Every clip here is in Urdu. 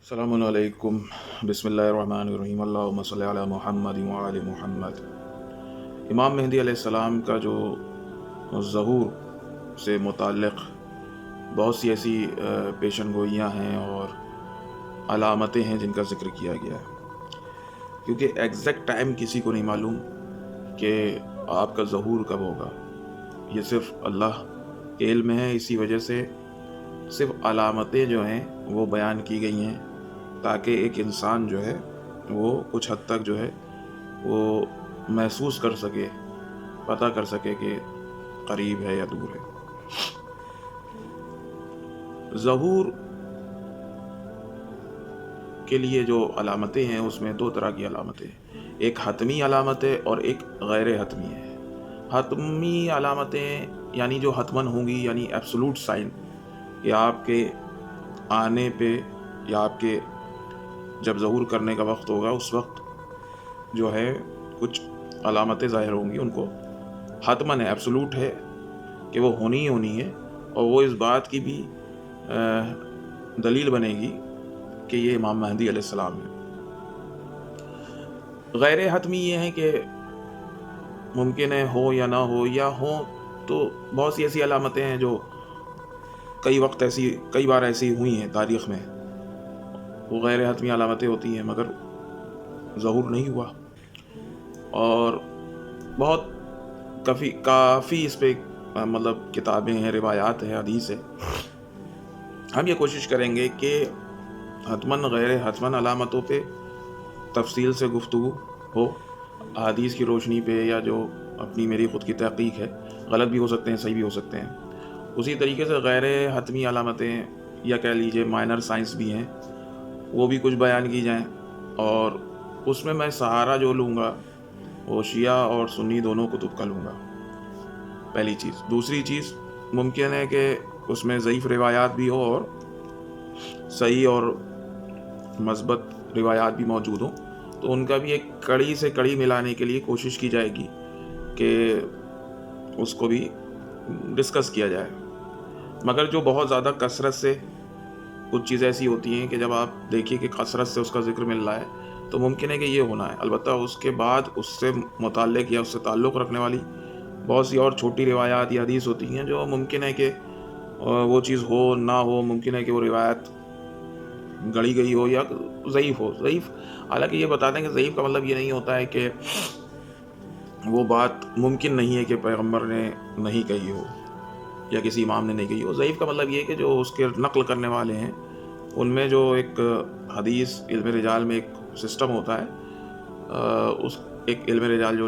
السلام علیکم۔ بسم اللہ الرحمن الرحیم، اللہم صلی علی محمد وعلی محمد۔ امام مہدی علیہ السلام کا جو ظہور سے متعلق بہت سی ایسی پیشن گوئیاں ہیں اور علامتیں ہیں جن کا ذکر کیا گیا ہے، کیونکہ ایگزیکٹ ٹائم کسی کو نہیں معلوم کہ آپ کا ظہور کب ہوگا، یہ صرف اللہ کے علم ہے۔ اسی وجہ سے صرف علامتیں جو ہیں وہ بیان کی گئی ہیں تاکہ ایک انسان جو ہے وہ کچھ حد تک جو ہے وہ محسوس کر سکے، پتہ کر سکے کہ قریب ہے یا دور ہے۔ ظہور کے لیے جو علامتیں ہیں اس میں دو طرح کی علامتیں ہیں، ایک حتمی علامت ہے اور ایک غیر حتمی ہے۔ حتمی علامتیں یعنی جو حتماً ہوں گی، یعنی ایبسولوٹ سائن، کہ آپ کے آنے پہ یا آپ کے جب ظہور کرنے کا وقت ہوگا اس وقت جو ہے کچھ علامتیں ظاہر ہوں گی، ان کو حتماً ہے، ایبسولوٹ ہے کہ وہ ہونی ہی ہونی ہے، اور وہ اس بات کی بھی دلیل بنے گی کہ یہ امام مہدی علیہ السلام ہے۔ غیر حتمی یہ ہے کہ ممکن ہے ہو یا نہ ہو، یا ہو تو بہت سی ایسی علامتیں ہیں جو کئی بار ایسی ہوئی ہیں تاریخ میں، وہ غیر حتمی علامتیں ہوتی ہیں مگر ظہور نہیں ہوا، اور بہت کافی اس پہ مطلب کتابیں ہیں، روایات ہیں، حدیث ہے۔ ہم یہ کوشش کریں گے کہ حتماً غیر حتماً علامتوں پہ تفصیل سے گفتگو ہو، حدیث کی روشنی پہ، یا جو اپنی میری خود کی تحقیق ہے، غلط بھی ہو سکتے ہیں، صحیح بھی ہو سکتے ہیں۔ اسی طریقے سے غیر حتمی علامتیں یا کہہ لیجئے مائنر سائنس بھی ہیں، وہ بھی کچھ بیان کی جائیں، اور اس میں سہارا جو لوں گا وہ شیعہ اور سنی دونوں کتب کا لوں گا، پہلی چیز۔ دوسری چیز، ممکن ہے کہ اس میں ضعیف روایات بھی ہو اور صحیح اور مثبت روایات بھی موجود ہوں، تو ان کا بھی ایک کڑی سے کڑی ملانے کے لیے کوشش کی جائے گی کہ اس کو بھی ڈسکس کیا جائے۔ مگر جو بہت زیادہ کثرت سے کچھ چیزیں ایسی ہوتی ہیں کہ جب آپ دیکھیے کہ کثرت سے اس کا ذکر مل رہا ہے تو ممکن ہے کہ یہ ہونا ہے، البتہ اس کے بعد اس سے متعلق یا اس سے تعلق رکھنے والی بہت سی اور چھوٹی روایات یا حدیث ہوتی ہیں جو ممکن ہے کہ وہ چیز ہو نہ ہو، ممکن ہے کہ وہ روایت گڑی گئی ہو یا ضعیف ہو۔ ضعیف، حالانکہ یہ بتا دیں کہ ضعیف کا مطلب یہ نہیں ہوتا ہے کہ وہ بات ممکن نہیں ہے کہ پیغمبر نے نہیں کہی ہو یا کسی امام نے نہیں کہی ہو۔ ضعیف کا مطلب یہ ہے کہ جو اس کے نقل کرنے والے ہیں ان میں جو ایک حدیث علم رجال میں ایک سسٹم ہوتا ہے، اس ایک علم رجال جو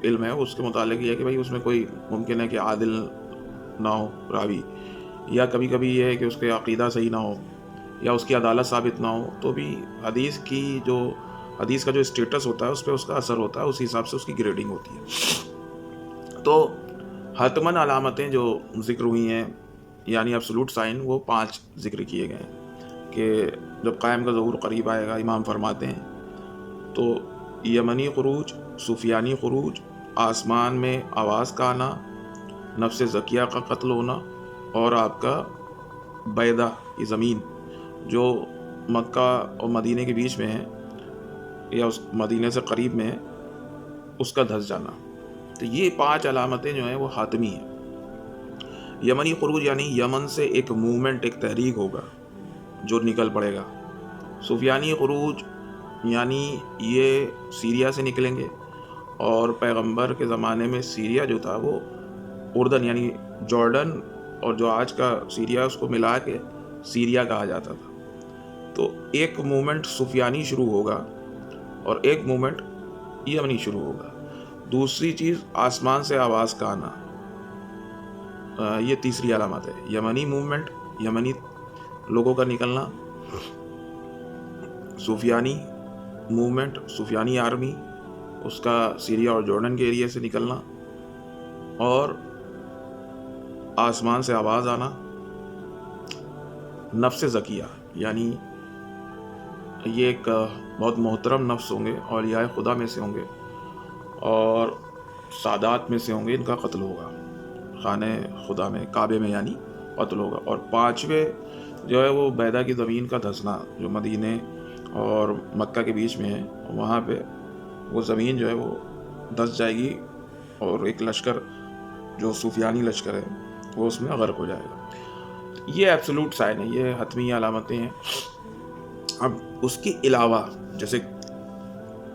علم ہے اس کے متعلق یہ ہے کہ بھائی اس میں کوئی ممکن ہے کہ عادل نہ ہو راوی، یا کبھی کبھی یہ ہے کہ اس کے عقیدہ صحیح نہ ہو یا اس کی عدالت ثابت نہ ہو، تو بھی حدیث کا جو اسٹیٹس ہوتا ہے اس پہ اس کا اثر ہوتا ہے، اسی حساب سے اس کی گریڈنگ ہوتی ہے۔ تو حتماً علامتیں جو ذکر ہوئی ہیں یعنی ایبسولوٹ سائن، وہ 5 ذکر کیے گئے ہیں کہ جب قائم کا ظہور قریب آئے گا، امام فرماتے ہیں تو یمنی خروج، سفیانی خروج، آسمان میں آواز کا آنا، نفس زکیہ کا قتل ہونا، اور آپ کا بیدہ کی زمین جو مکہ اور مدینے کے بیچ میں ہے یا اس مدینے سے قریب میں ہے، اس کا دھس جانا۔ تو یہ 5 علامتیں جو ہیں وہ حاتمی ہیں۔ یمنی خروج یعنی یمن سے ایک موومنٹ، ایک تحریک ہوگا جو نکل پڑے گا۔ سفیانی خروج یعنی یہ سیریا سے نکلیں گے، اور پیغمبر کے زمانے میں سیریا جو تھا وہ اردن یعنی جارڈن اور جو آج کا سیریا اس کو ملا کے سیریا کہا جاتا تھا۔ تو ایک موومنٹ سفیانی شروع ہوگا اور ایک موومنٹ یمنی شروع ہوگا۔ دوسری چیز، آسمان سے آواز کا آنا، یہ تیسری علامت ہے۔ یمنی موومنٹ، یمنی لوگوں کا نکلنا، سفیانی موومنٹ، سفیانی آرمی، اس کا سیریا اور جارڈن کے ایریا سے نکلنا، اور آسمان سے آواز آنا۔ نفس زکیہ یعنی یہ ایک بہت محترم نفس ہوں گے، اولیاء خدا میں سے ہوں گے اور سادات میں سے ہوں گے، ان کا قتل ہوگا خانہ خدا میں، کعبے میں یعنی قتل ہوگا۔ اور 5ویں جو ہے وہ بیدا کی زمین کا دھسنا جو مدینے اور مکہ کے بیچ میں ہے، وہاں پہ وہ زمین جو ہے وہ دھس جائے گی اور ایک لشکر جو سفیانی لشکر ہے وہ اس میں غرق ہو جائے گا۔ یہ ایبسولوٹ سائن ہے، یہ حتمی علامتیں ہیں۔ اب اس کے علاوہ جیسے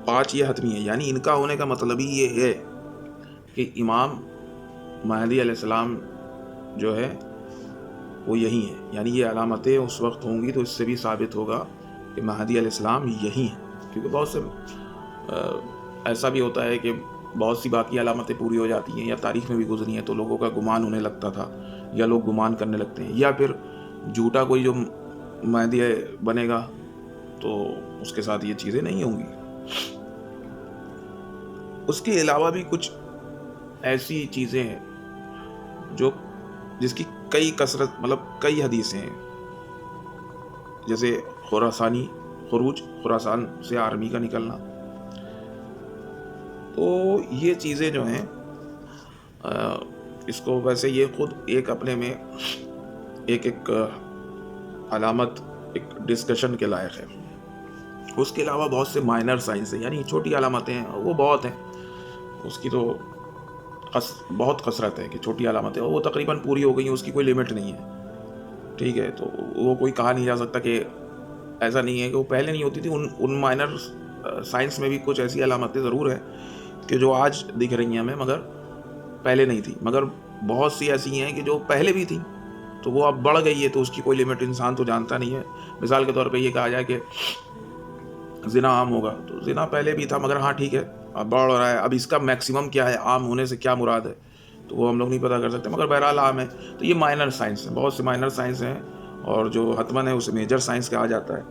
5 یہ حتمی ہیں، یعنی ان کا ہونے کا مطلب ہی یہ ہے کہ امام مہدی علیہ السلام جو ہے وہ یہی ہیں، یعنی یہ علامتیں اس وقت ہوں گی تو اس سے بھی ثابت ہوگا کہ مہدی علیہ السلام یہی ہیں، کیونکہ بہت سے ایسا بھی ہوتا ہے کہ بہت سی باقی علامتیں پوری ہو جاتی ہیں یا تاریخ میں بھی گزری ہیں تو لوگوں کا گمان ہونے لگتا تھا یا لوگ گمان کرنے لگتے ہیں، یا پھر جھوٹا کوئی جو مہدی بنے گا تو اس کے ساتھ یہ چیزیں نہیں ہوں گی۔ اس کے علاوہ بھی کچھ ایسی چیزیں ہیں جس کی کئی کثرت مطلب کئی حدیثیں ہیں، جیسے خراسان سے آرمی کا نکلنا۔ تو یہ چیزیں جو ہیں اس کو ویسے یہ خود ایک اپنے میں ایک علامت ایک ڈسکشن کے لائق ہے۔ اس کے علاوہ بہت سے مائنر سائنس ہیں، یعنی چھوٹی علامتیں ہیں، وہ بہت ہیں، اس کی تو بہت کثرت ہے کہ چھوٹی علامتیں وہ تقریباً پوری ہو گئی ہیں، اس کی کوئی لمٹ نہیں ہے، ٹھیک ہے۔ تو وہ کوئی کہا نہیں جا سکتا کہ ایسا نہیں ہے کہ وہ پہلے نہیں ہوتی تھی۔ ان مائنر سائنس میں بھی کچھ ایسی علامتیں ضرور ہیں کہ جو آج دکھ رہی ہیں ہمیں مگر پہلے نہیں تھی، مگر بہت سی ایسی ہیں کہ جو پہلے بھی تھیں تو وہ اب بڑھ گئی ہے، تو اس کی کوئی لمٹ انسان تو جانتا نہیں ہے۔ مثال کے طور پہ یہ کہا جائے کہ زنا عام ہوگا، تو زنا پہلے بھی تھا مگر ہاں ٹھیک ہے اب بڑھ رہا ہے، اب اس کا میکسیمم کیا ہے، عام ہونے سے کیا مراد ہے تو وہ ہم لوگ نہیں پتہ کر سکتے، مگر بہرحال عام ہے۔ تو یہ مائنر سائنس ہیں، بہت سے مائنر سائنس ہیں، اور جو حتماً ہے اسے میجر سائنس کہا جاتا ہے۔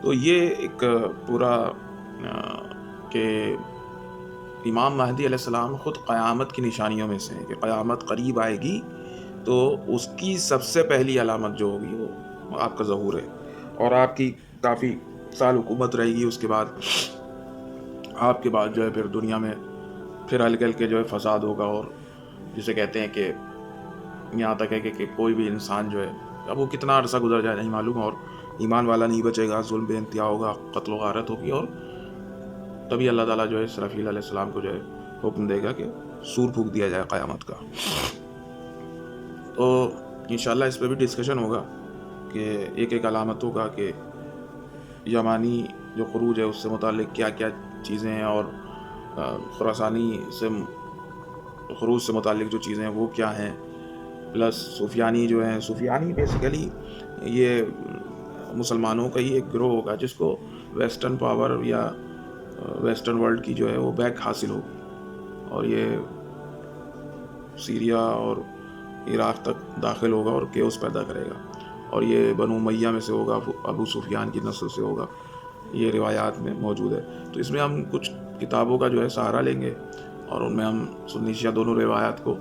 تو یہ ایک پورا کہ امام مہدی علیہ السلام خود قیامت کی نشانیوں میں سے ہے کہ قیامت قریب آئے گی تو اس کی سب سے پہلی علامت جو ہوگی وہ آپ کا ظہور ہے، اور آپ کی کافی سال حکومت رہے گی۔ اس کے بعد آپ کے بعد جو ہے پھر دنیا میں پھر ہلکے ہلکے جو ہے فساد ہوگا، اور جسے کہتے ہیں کہ یہاں تک ہے کہ کوئی بھی انسان جو ہے اب وہ کتنا عرصہ گزر جائے نہیں معلوم، اور ایمان والا نہیں بچے گا، ظلم بے انتہا ہوگا، قتل و غارت ہوگی، اور تبھی اللہ تعالیٰ جو ہے اسرافیل علیہ السلام کو جو ہے حکم دے گا کہ سور پھونک دیا جائے قیامت کا۔ تو انشاءاللہ اس پہ بھی ڈسکشن ہوگا کہ ایک علامتوں کا کہ یمانی جو خروج ہے اس سے متعلق کیا کیا چیزیں ہیں، اور خراسانی سے خروج سے متعلق جو چیزیں ہیں وہ کیا ہیں، پلس صوفیانی جو ہیں، صوفیانی بیسیکلی یہ مسلمانوں کا ہی ایک گروہ ہوگا جس کو ویسٹرن پاور یا ویسٹرن ورلڈ کی جو ہے وہ بیک حاصل ہوگی، اور یہ سیریا اور عراق تک داخل ہوگا اور کیوس پیدا کرے گا، اور یہ بنو امیہ میں سے ہوگا، ابو سفیان کی نسل سے ہوگا، یہ روایات میں موجود ہے۔ تو اس میں ہم کچھ کتابوں کا جو ہے سہارا لیں گے، اور ان میں ہم سنی شیعہ دونوں روایات کو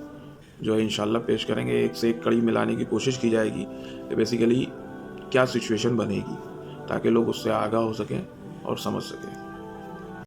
جو ہے انشاءاللہ پیش کریں گے، ایک سے ایک کڑی ملانے کی کوشش کی جائے گی کہ بیسیکلی کیا سچویشن بنے گی تاکہ لوگ اس سے آگاہ ہو سکیں اور سمجھ سکیں۔